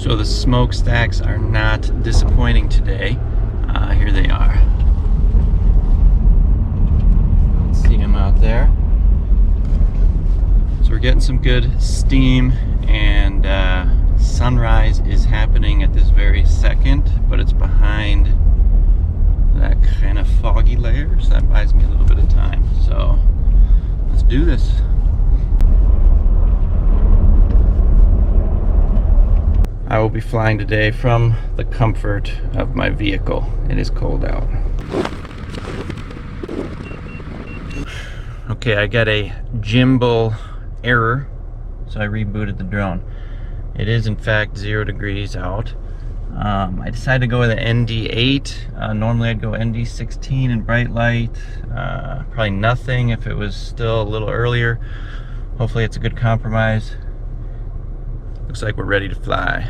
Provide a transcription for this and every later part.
So the smokestacks are not disappointing today. Here they are. Let's see them out there. So we're getting some good steam, and sunrise is happening at this very second, but it's behind that kind of foggy layer, so that buys me a little bit of time. So let's do this. I will be flying today from the comfort of my vehicle. It is cold out. Okay, I got a gimbal error, so I rebooted the drone. It is in fact 0 degrees out. I decided to go with an ND8. Normally I'd go ND16 in bright light. Probably nothing if it was still a little earlier. Hopefully it's a good compromise. Looks like we're ready to fly.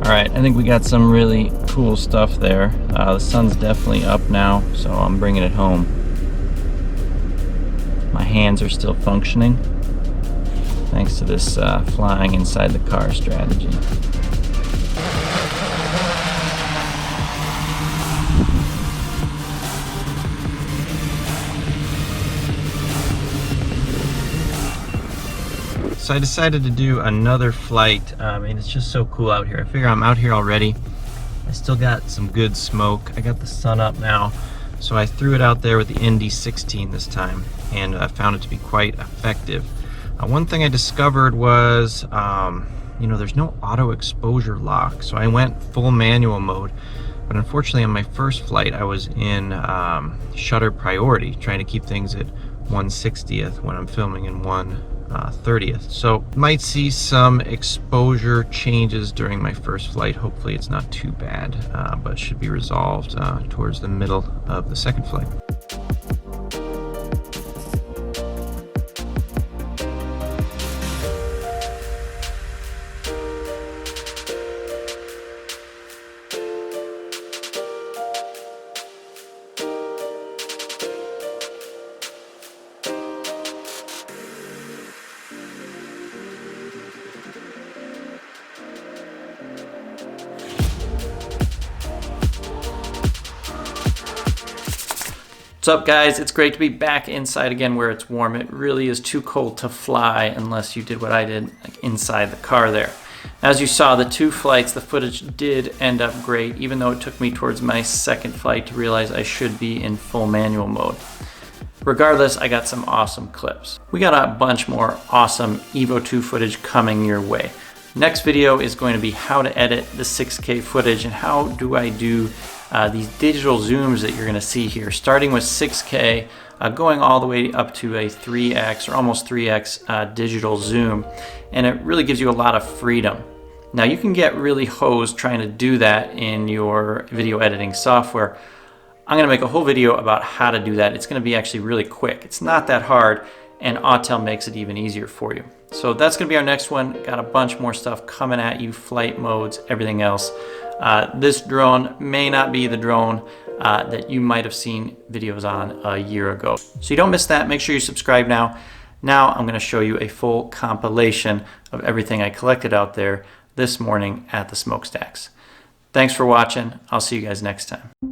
Alright, I think we got some really cool stuff there. The sun's definitely up now, so I'm bringing it home. My hands are still functioning, thanks to this flying inside the car strategy. So I decided to do another flight, and it's just so cool out here. I figure I'm out here already. I still got some good smoke. I got the sun up now, so I threw it out there with the ND16 this time, and I found it to be quite effective. One thing I discovered was, there's no auto exposure lock, so I went full manual mode. But unfortunately on my first flight I was in shutter priority, trying to keep things at 1/60th when I'm filming in 1/30th. So might see some exposure changes during my first flight. Hopefully it's not too bad, but should be resolved towards the middle of the second flight. What's up, guys? It's great to be back inside again where it's warm. It really is too cold to fly unless you did what I did, like inside the car there. As you saw, the two flights, the footage did end up great, even though it took me towards my second flight to realize I should be in full manual mode. Regardless, I got some awesome clips. We got a bunch more awesome Evo 2 footage coming your way. Next video is going to be how to edit the 6K footage and how do I do these digital zooms that you're going to see here, starting with 6K, going all the way up to a 3x or almost 3x digital zoom, and it really gives you a lot of freedom. Now you can get really hosed trying to do that in your video editing software. I'm going to make a whole video about how to do that. It's going to be actually really quick. It's not that hard, and Autel makes it even easier for you. So that's going to be our next one. Got a bunch more stuff coming at you, flight modes, everything else. This drone may not be the drone that you might have seen videos on a year ago. So you don't miss that. Make sure you subscribe now. Now I'm going to show you a full compilation of everything I collected out there this morning at the smokestacks. Thanks for watching. I'll see you guys next time.